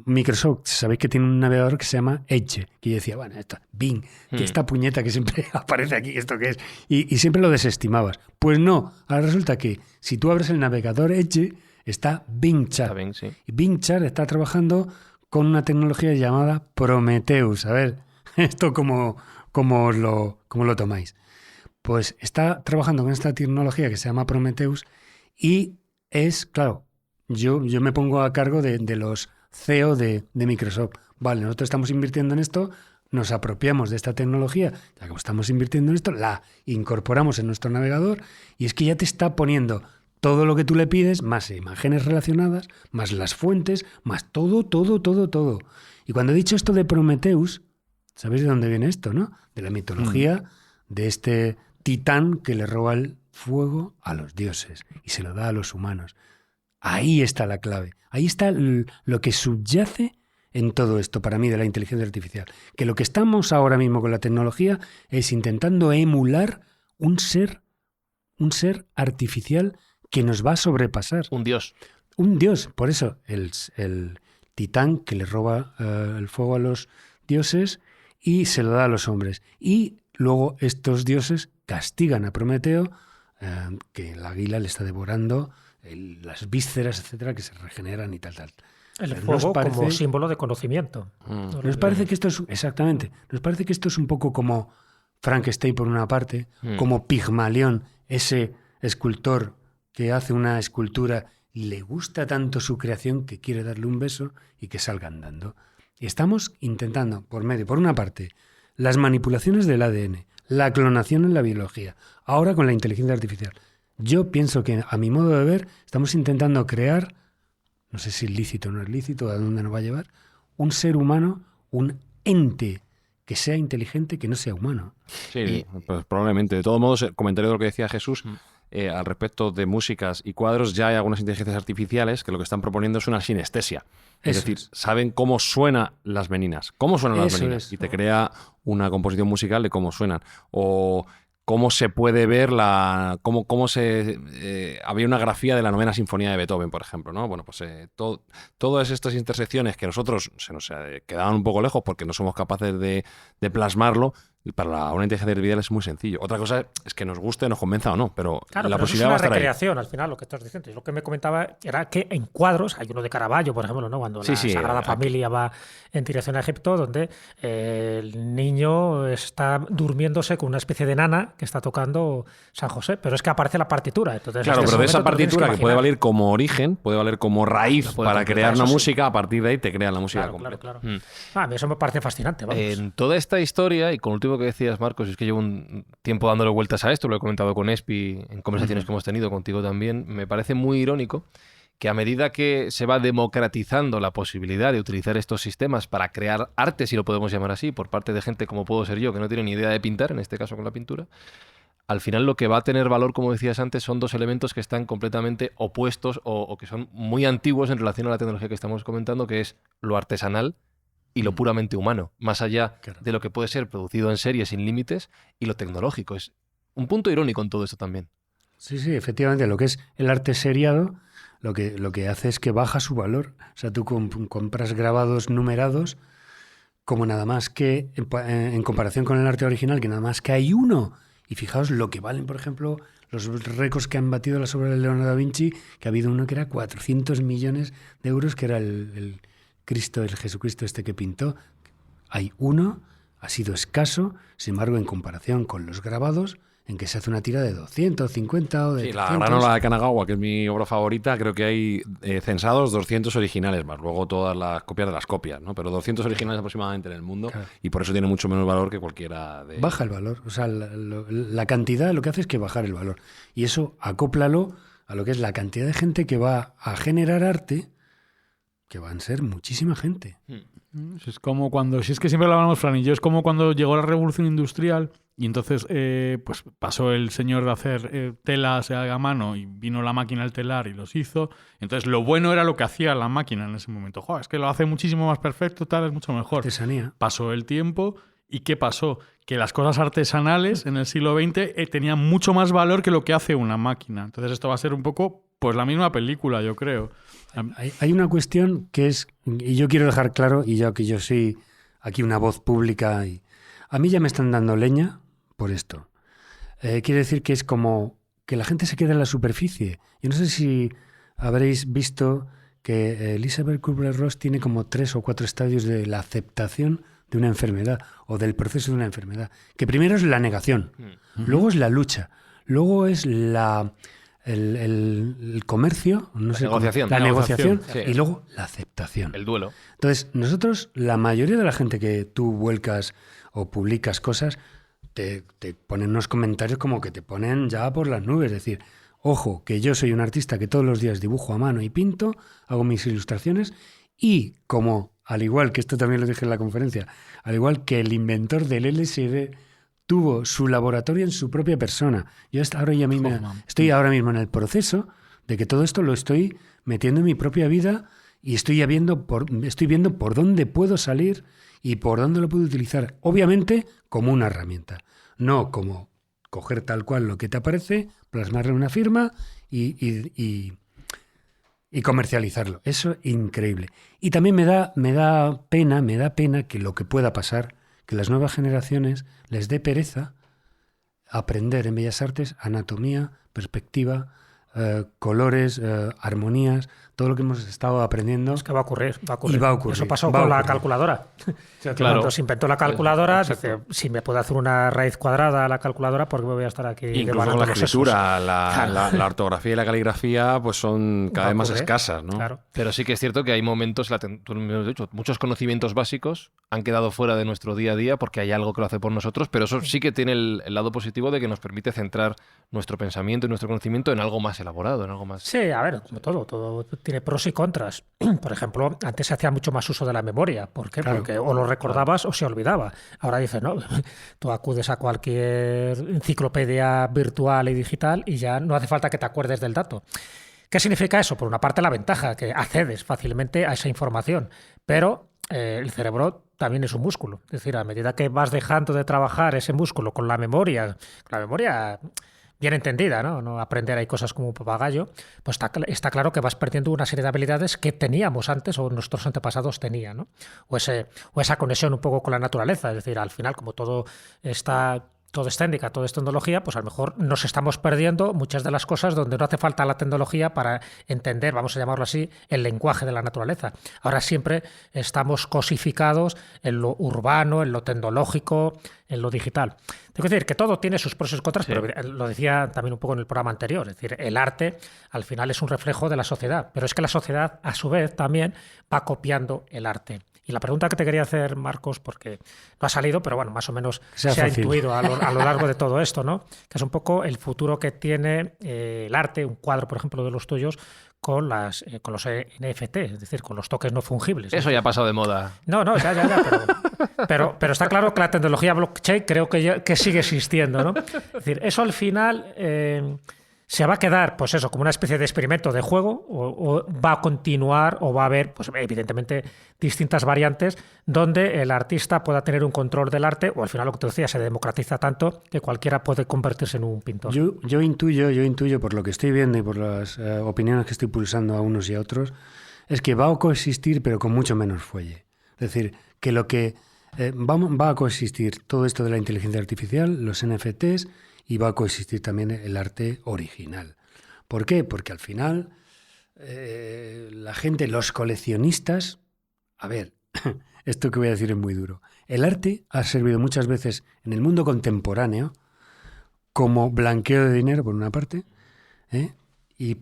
Microsoft, sabéis que tiene un navegador que se llama Edge, que yo decía, bueno, esto, Bing, que esta puñeta que siempre aparece aquí, ¿esto qué es? Y siempre lo desestimabas. Pues no, ahora resulta que si tú abres el navegador Edge, está Bing Chat. Está bien, sí. Y Bing Chat está trabajando con una tecnología llamada Prometheus. A ver, esto cómo lo tomáis. Pues está trabajando con esta tecnología que se llama Prometheus y es, claro, yo me pongo a cargo de los CEO de Microsoft. Vale, nosotros estamos invirtiendo en esto, nos apropiamos de esta tecnología, ya que estamos invirtiendo en esto, la incorporamos en nuestro navegador y es que ya te está poniendo todo lo que tú le pides, más imágenes relacionadas, más las fuentes, más todo. Y cuando he dicho esto de Prometheus, ¿sabéis de dónde viene esto, no? De la mitología de este titán que le roba el fuego a los dioses y se lo da a los humanos. Ahí está la clave. Ahí está lo que subyace en todo esto para mí de la inteligencia artificial. Que lo que estamos ahora mismo con la tecnología es intentando emular un ser artificial que nos va a sobrepasar. Un dios. Un dios. Por eso el titán que le roba el fuego a los dioses y se lo da a los hombres. Y luego estos dioses castigan a Prometeo, que el águila le está devorando las vísceras, etcétera, que se regeneran y tal. El Pero fuego parece, como símbolo de conocimiento. nos parece que esto es, exactamente, nos parece que esto es un poco como Frankenstein por una parte, como Pigmalión, ese escultor que hace una escultura y le gusta tanto su creación que quiere darle un beso y que salga andando. Y estamos intentando, por una parte, las manipulaciones del ADN, la clonación en la biología, ahora con la inteligencia artificial. Yo pienso que, a mi modo de ver, estamos intentando crear, no sé si es lícito o no es lícito, a dónde nos va a llevar, un ser humano, un ente que sea inteligente, que no sea humano. Sí, pues probablemente. De todos modos, el comentario de lo que decía Jesús, al respecto de músicas y cuadros, ya hay algunas inteligencias artificiales que lo que están proponiendo es una sinestesia. Es decir, saben cómo suenan las meninas. Cómo suenan las meninas. Y te crea una composición musical de cómo suenan. O cómo se puede ver cómo se había una grafía de la 9ª Sinfonía de Beethoven, por ejemplo, ¿no? Bueno, pues todas estas intersecciones que nosotros se nos quedaban un poco lejos porque no somos capaces de plasmarlo, y para una inteligencia artificial es muy sencillo. Otra cosa es que nos guste, nos convenza o no, pero claro, la pero posibilidad va a es estar una ahí. recreación, al final, lo que estás diciendo. Y lo que me comentaba era que en cuadros, hay uno de Caravaggio, por ejemplo, ¿no? Cuando la Sagrada Familia va en dirección a Egipto, donde el niño está durmiéndose con una especie de nana que está tocando San José, pero es que aparece la partitura. Entonces, claro, pero de esa partitura que puede valer valer como origen, puede valer como raíz para crear una música, a partir de ahí te crean la música completa. Claro. A mí eso me parece fascinante. Vamos. En toda esta historia, y con lo último que decías, Marcos, es que llevo un tiempo dándole vueltas a esto, lo he comentado con Espi en conversaciones que hemos tenido contigo también, me parece muy irónico que a medida que se va democratizando la posibilidad de utilizar estos sistemas para crear arte, si lo podemos llamar así, por parte de gente como puedo ser yo, que no tiene ni idea de pintar, en este caso con la pintura, al final lo que va a tener valor, como decías antes, son dos elementos que están completamente opuestos o que son muy antiguos en relación a la tecnología que estamos comentando, que es lo artesanal y lo puramente humano, más allá de lo que puede ser producido en serie sin límites y lo tecnológico. Es un punto irónico en todo esto también. Sí, efectivamente, lo que es el arte seriado, lo que hace es que baja su valor. O sea, tú compras grabados numerados como nada más que, en comparación con el arte original, que nada más que hay uno. Y fijaos lo que valen, por ejemplo, los récords que han batido las obras de Leonardo da Vinci, que ha habido uno que era 400 millones de euros, que era el Cristo, el Jesucristo este que pintó. Hay uno, ha sido escaso, sin embargo, en comparación con los grabados, en que se hace una tira de 250 o de 300. La Gran Ola de Kanagawa, que es mi obra favorita, creo que hay censados 200 originales más, luego todas las copias de las copias, ¿no? Pero 200 originales aproximadamente en el mundo, claro. Y por eso tiene mucho menos valor que cualquiera de... Baja el valor, o sea, la cantidad lo que hace es que bajar el valor. Y eso acóplalo a lo que es la cantidad de gente que va a generar arte, que van a ser muchísima gente. Es como cuando, si es que siempre lo hablamos, Fran y yo, es como cuando llegó la revolución industrial y entonces pues pasó el señor de hacer telas a mano y vino la máquina al telar y los hizo. Entonces lo bueno era lo que hacía la máquina en ese momento. ¡Joder! Es que lo hace muchísimo más perfecto, tal, es mucho mejor. Artesanía. Pasó el tiempo y ¿qué pasó? Que las cosas artesanales en el siglo XX tenían mucho más valor que lo que hace una máquina. Entonces esto va a ser un poco pues la misma película, yo creo. Hay una cuestión que es, y yo quiero dejar claro, y ya que yo soy aquí una voz pública, y a mí ya me están dando leña por esto. Quiere decir que es como que la gente se queda en la superficie. Yo no sé si habréis visto que Elizabeth Kubler-Ross tiene como 3 o 4 estadios de la aceptación de una enfermedad o del proceso de una enfermedad. Que primero es la negación, luego es la lucha, luego es el comercio, no sé, la negociación sí. Y luego la aceptación. El duelo. Entonces, nosotros, la mayoría de la gente que tú vuelcas o publicas cosas, te ponen unos comentarios como que te ponen ya por las nubes. Es decir, ojo, que yo soy un artista que todos los días dibujo a mano y pinto, hago mis ilustraciones y como, al igual que esto también lo dije en la conferencia, al igual que el inventor del LSD tuvo su laboratorio en su propia persona. Yo estoy ahora mismo en el proceso de que todo esto lo estoy metiendo en mi propia vida y estoy viendo por dónde puedo salir y por dónde lo puedo utilizar. Obviamente como una herramienta, no como coger tal cual lo que te aparece, plasmarle una firma y comercializarlo. Eso es increíble. Y también me da pena que lo que pueda pasar, que las nuevas generaciones les dé pereza aprender en Bellas Artes anatomía, perspectiva, colores, armonías, todo lo que hemos estado aprendiendo. Es que va a ocurrir. Y va a ocurrir. Eso pasó Va a con la ocurrir. calculadora. Claro. Cuando se inventó la calculadora, Exacto. dice, si me puedo hacer una raíz cuadrada a la calculadora, ¿por qué me voy a estar aquí Incluso devanando la los escritura, sesos? la ortografía y la caligrafía pues son cada Va a vez más ocurrir. escasas, ¿no? Claro. Pero sí que es cierto que hay momentos, tú me has dicho, muchos conocimientos básicos han quedado fuera de nuestro día a día porque hay algo que lo hace por nosotros, pero eso sí que tiene el lado positivo de que nos permite centrar nuestro pensamiento y nuestro conocimiento en algo más elaborado, en algo más... Sí, a ver, como todo tiene pros y contras. Por ejemplo, antes se hacía mucho más uso de la memoria. ¿Por qué? Claro. Porque o lo recordabas o se olvidaba. Ahora dices, no, tú acudes a cualquier enciclopedia virtual y digital y ya no hace falta que te acuerdes del dato. ¿Qué significa eso? Por una parte, la ventaja, que accedes fácilmente a esa información, pero el cerebro también es un músculo. Es decir, a medida que vas dejando de trabajar ese músculo con la memoria bien entendida, ¿no? No aprender ahí cosas como un papagayo, pues está claro que vas perdiendo una serie de habilidades que teníamos antes o nuestros antepasados tenían, ¿no? O esa conexión un poco con la naturaleza. Es decir, al final, como todo es técnica, todo es tecnología, pues a lo mejor nos estamos perdiendo muchas de las cosas donde no hace falta la tecnología para entender, vamos a llamarlo así, el lenguaje de la naturaleza. Ahora siempre estamos cosificados en lo urbano, en lo tecnológico, en lo digital. Tengo que decir que todo tiene sus pros y contras, Sí. pero lo decía también un poco en el programa anterior, es decir, el arte al final es un reflejo de la sociedad, pero es que la sociedad a su vez también va copiando el arte. Y la pregunta que te quería hacer, Marcos, porque no ha salido, pero bueno, más o menos Sea se ha fácil. intuido a lo largo de todo esto, ¿no? Que es un poco el futuro que tiene el arte, un cuadro, por ejemplo, de los tuyos, con los NFT, es decir, con los tokens no fungibles. Eso ya ha pasado de moda. No, ya, pero está claro que la tecnología blockchain creo que sigue existiendo, ¿no? Es decir, eso al final se va a quedar, pues eso, como una especie de experimento de juego, o va a continuar, o va a haber, pues evidentemente, distintas variantes donde el artista pueda tener un control del arte, o al final lo que te decía, se democratiza tanto que cualquiera puede convertirse en un pintor. Yo intuyo por lo que estoy viendo y por las opiniones que estoy pulsando a unos y a otros, es que va a coexistir, pero con mucho menos fuelle. Es decir, que lo que va a coexistir todo esto de la inteligencia artificial, los NFTs, y va a coexistir también el arte original. ¿Por qué? Porque al final la gente, los coleccionistas... A ver, esto que voy a decir es muy duro. El arte ha servido muchas veces en el mundo contemporáneo como blanqueo de dinero, por una parte, y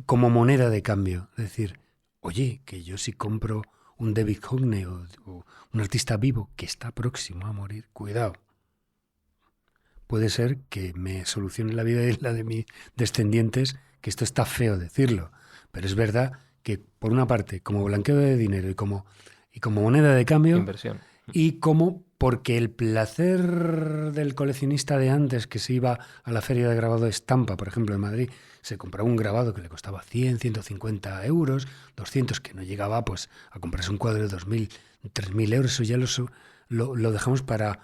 como moneda de cambio. Es decir, oye, que yo si compro un David Hockney o un artista vivo que está próximo a morir, cuidado. Puede ser que me solucione la vida y la de mis descendientes, que esto está feo decirlo, pero es verdad que por una parte, como blanqueo de dinero y como moneda de cambio, Inversión. y como porque el placer del coleccionista de antes que se iba a la feria de grabado de Estampa, por ejemplo, en Madrid, se compraba un grabado que le costaba 100, 150 euros, 200, que no llegaba pues a comprarse un cuadro de 2.000, 3.000 euros. Eso ya lo dejamos para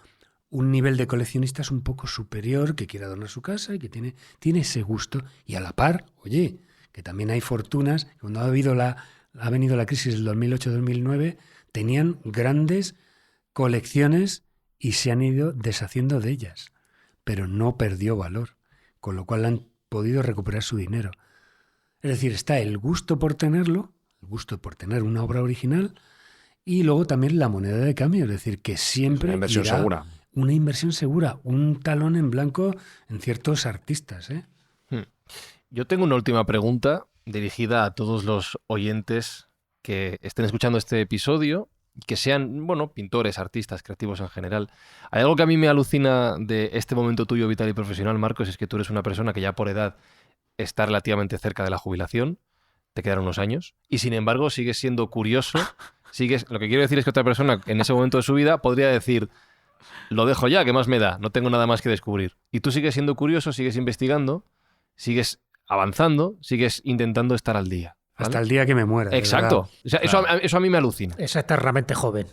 un nivel de coleccionistas un poco superior, que quiere adornar su casa y que tiene ese gusto. Y a la par, oye, que también hay fortunas, cuando ha venido la crisis del 2008-2009, tenían grandes colecciones y se han ido deshaciendo de ellas, pero no perdió valor, con lo cual han podido recuperar su dinero. Es decir, está el gusto por tenerlo, el gusto por tener una obra original, y luego también la moneda de cambio, es decir, que siempre Una inversión irá segura. una inversión segura, un talón en blanco en ciertos artistas, ¿eh? Yo tengo una última pregunta dirigida a todos los oyentes que estén escuchando este episodio, que sean, bueno, pintores, artistas, creativos en general. Hay algo que a mí me alucina de este momento tuyo vital y profesional, Marcos, es que tú eres una persona que ya por edad está relativamente cerca de la jubilación, te quedan unos años, y sin embargo sigues siendo curioso, lo que quiero decir es que otra persona en ese momento de su vida podría decir, lo dejo ya, ¿qué más me da? No tengo nada más que descubrir. Y tú sigues siendo curioso, sigues investigando, sigues avanzando, sigues intentando estar al día. ¿vale? Hasta el día que me muera. de Exacto. verdad. O sea, eso a mí me alucina. Es eternamente joven.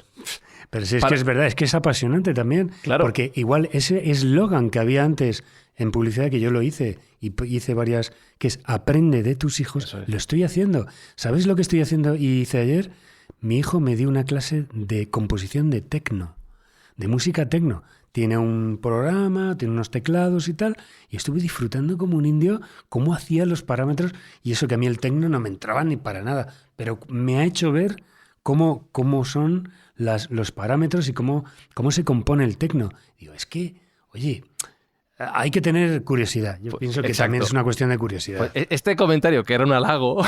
Pero sí, es que es verdad, es que es apasionante también. Claro. Porque igual ese eslogan que había antes en publicidad, que yo lo hice, y hice varias, que es aprende de tus hijos, lo estoy haciendo. ¿Sabéis lo que estoy haciendo? Y hice ayer, mi hijo me dio una clase de composición de tecno, de música tecno. Tiene un programa, tiene unos teclados y tal, y estuve disfrutando como un indio cómo hacía los parámetros, y eso que a mí el tecno no me entraba ni para nada, pero me ha hecho ver cómo son los parámetros y cómo se compone el tecno. Digo, es que, oye, hay que tener curiosidad. Yo pienso que también es una cuestión de curiosidad. Pues este comentario, que era un halago,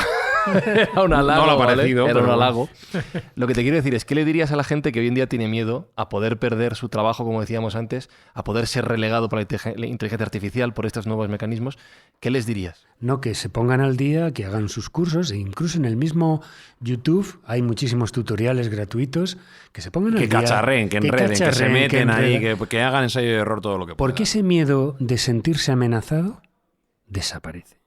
era un halago, No lo ha ¿vale? parecido, Era pero- un halago. Lo que te quiero decir es, ¿qué le dirías a la gente que hoy en día tiene miedo a poder perder su trabajo, como decíamos antes, a poder ser relegado por la inteligencia artificial, por estos nuevos mecanismos? ¿Qué les dirías? No, que se pongan al día, que hagan sus cursos, e incluso en el mismo YouTube hay muchísimos tutoriales gratuitos, que se pongan al Que día. cacharreen, que enreden, que se cacharreen, meten ahí, enreden. que hagan ensayo y error todo lo que puedan. Porque ese miedo de sentirse amenazado desaparece.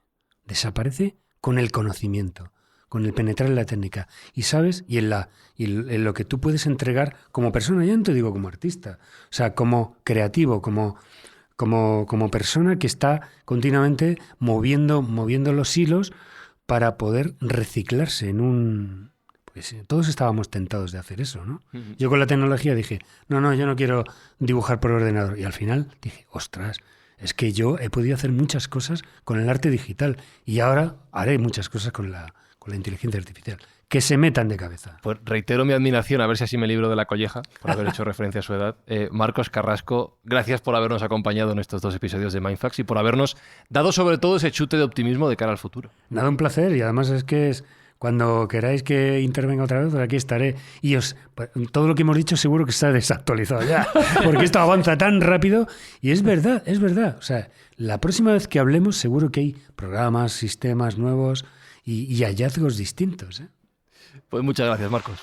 Desaparece con el conocimiento, con el penetrar en la técnica. Y sabes, y en lo que tú puedes entregar como persona, ya no te digo como artista, o sea, como creativo, como persona que está continuamente moviendo los hilos para poder reciclarse en un... Pues todos estábamos tentados de hacer eso, ¿no? Yo con la tecnología dije, no, yo no quiero dibujar por ordenador. Y al final dije, ostras, es que yo he podido hacer muchas cosas con el arte digital y ahora haré muchas cosas con la inteligencia artificial. Que se metan de cabeza. Pues reitero mi admiración, a ver si así me libro de la colleja, por haber hecho referencia a su edad. Marcos Carrasco, gracias por habernos acompañado en estos 2 episodios de Mindfax y por habernos dado sobre todo ese chute de optimismo de cara al futuro. Nada, un placer, y además es que cuando queráis que intervenga otra vez, pues aquí estaré. Y todo lo que hemos dicho seguro que está desactualizado ya, porque esto avanza tan rápido. Y es verdad. O sea, la próxima vez que hablemos seguro que hay programas, sistemas nuevos y hallazgos distintos, ¿eh? Pues muchas gracias, Marcos.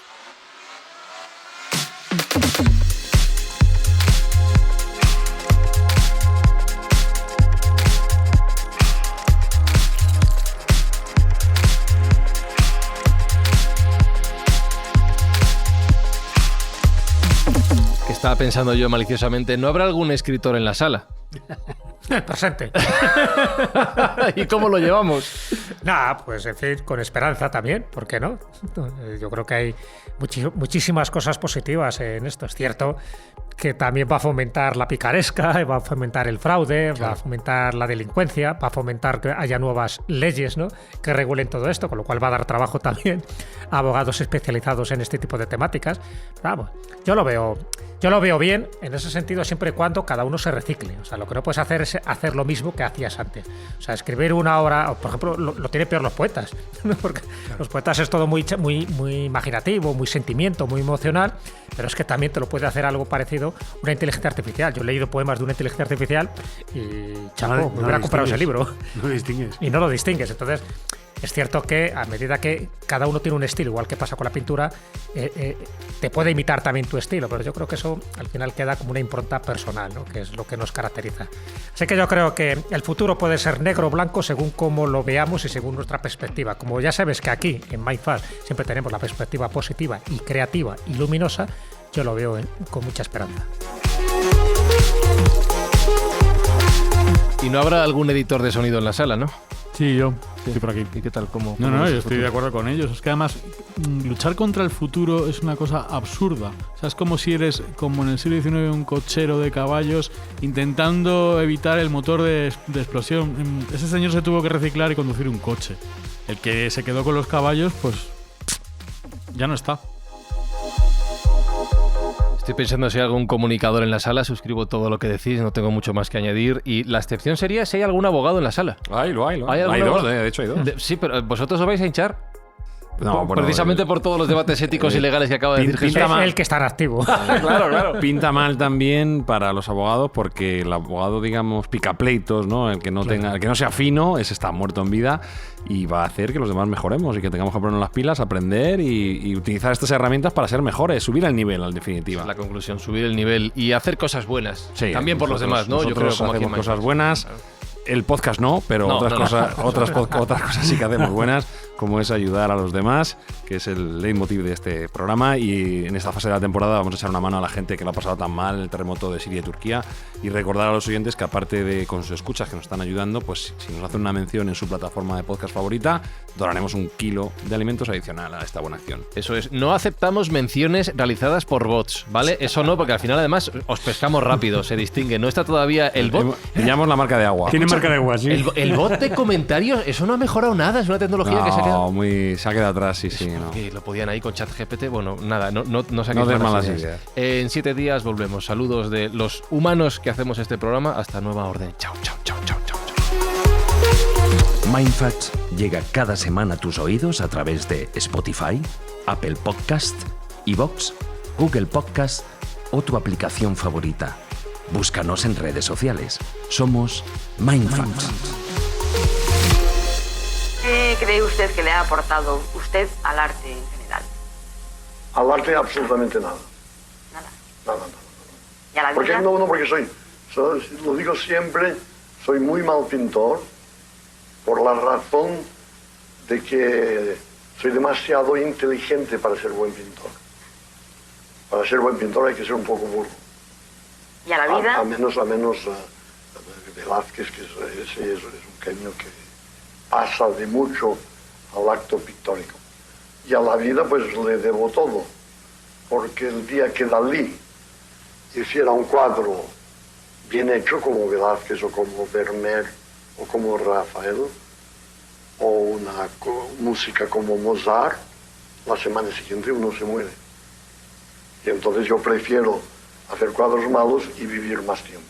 Que estaba pensando yo maliciosamente, ¿no habrá algún escritor en la sala? Presente. ¿Y cómo lo llevamos? Nada, pues en fin, con esperanza también, ¿por qué no? Yo creo que hay muchísimas cosas positivas en esto. Es cierto que también va a fomentar la picaresca, va a fomentar el fraude, va a fomentar la delincuencia, va a fomentar que haya nuevas leyes, ¿no?, que regulen todo esto, con lo cual va a dar trabajo también a abogados especializados en este tipo de temáticas. Vamos, yo lo veo bien en ese sentido, siempre y cuando cada uno se recicle. O sea, lo que no puedes hacer es hacer lo mismo que hacías antes. O sea, escribir una obra, por ejemplo, lo tienen peor los poetas, ¿no? Porque los poetas es todo muy imaginativo, muy sentimiento, muy emocional, pero es que también te lo puede hacer algo parecido una inteligencia artificial. Yo he leído poemas de una inteligencia artificial y chapó, me hubiera comprado ese libro. No lo distingues. Y no lo distingues. Entonces, es cierto que a medida que cada uno tiene un estilo, igual que pasa con la pintura, te puede imitar también tu estilo, pero yo creo que eso al final queda como una impronta personal, ¿no?, que es lo que nos caracteriza. Así que yo creo que el futuro puede ser negro o blanco según cómo lo veamos y según nuestra perspectiva. Como ya sabes que aquí en Mindfax siempre tenemos la perspectiva positiva y creativa y luminosa, yo lo veo con mucha esperanza. Y no habrá algún editor de sonido en la sala, ¿no? Sí, yo estoy por aquí. ¿Y qué tal? ¿Cómo No, ves yo el estoy futuro? de acuerdo con ellos. Es que además luchar contra el futuro es una cosa absurda. O sea, es como si eres, como en el siglo XIX, un cochero de caballos intentando evitar el motor de explosión. Ese señor se tuvo que reciclar y conducir un coche. El que se quedó con los caballos, pues ya no está. Estoy pensando si hay algún comunicador en la sala, suscribo todo lo que decís, no tengo mucho más que añadir. Y la excepción sería si hay algún abogado en la sala. Hay ¿Hay dos, alguno? de hecho hay dos. Sí, pero ¿vosotros os vais a hinchar? No, bueno, precisamente por todos los debates éticos y legales que acaba de decir pinta Jesús. mal. El que está en activo. Claro. Pinta mal también para los abogados porque el abogado, digamos, picapleitos, ¿no? El que no tenga, el que no sea fino, ese está muerto en vida y va a hacer que los demás mejoremos y que tengamos que ponernos las pilas, aprender y utilizar estas herramientas para ser mejores, subir el nivel, en definitiva. Es la conclusión, subir el nivel y hacer cosas buenas. Sí, también por los demás, ¿no? Yo creo nosotros como aquí en hacemos cosas Mindfax. buenas. El podcast no, pero otras cosas sí que hacemos buenas, como es ayudar a los demás, que es el leitmotiv de este programa. Y en esta fase de la temporada vamos a echar una mano a la gente que lo ha pasado tan mal en el terremoto de Siria y Turquía, y recordar a los oyentes que aparte de con sus escuchas que nos están ayudando, pues si nos hacen una mención en su plataforma de podcast favorita, donaremos 1 kilo de alimentos adicional a esta buena acción. Eso es, no aceptamos menciones realizadas por bots, ¿vale? Eso no, porque al final además os pescamos rápido, se distingue. No está todavía el bot. Pillamos la marca de agua. Tiene marca de agua, sí. El bot de comentarios, eso no ha mejorado nada, es una tecnología que se ha quedado. Se ha quedado atrás, sí. No. Que lo podían ahí con ChatGPT, bueno, nada, no saquéis No des malas malas ideas. En 7 días volvemos. Saludos de los humanos que hacemos este programa. Hasta nueva orden. Chao, chao, chao, chao, chao. Mindfacts llega cada semana a tus oídos a través de Spotify, Apple Podcast, iVoox, Google Podcast o tu aplicación favorita. Búscanos en redes sociales. Somos Mindfacts. ¿Qué cree usted que le ha aportado usted al arte en general? Al arte absolutamente nada. Nada. Nada. ¿Y a la vida? Porque lo digo siempre, soy muy mal pintor por la razón de que soy demasiado inteligente para ser buen pintor. Para ser buen pintor hay que ser un poco burro. ¿Y a la vida? A menos Velázquez, que es un genio que pasa de mucho al acto pictórico. Y a la vida pues le debo todo, porque el día que Dalí hiciera un cuadro bien hecho como Velázquez o como Vermeer o como Rafael, o una música como Mozart, la semana siguiente uno se muere. Y entonces yo prefiero hacer cuadros malos y vivir más tiempo.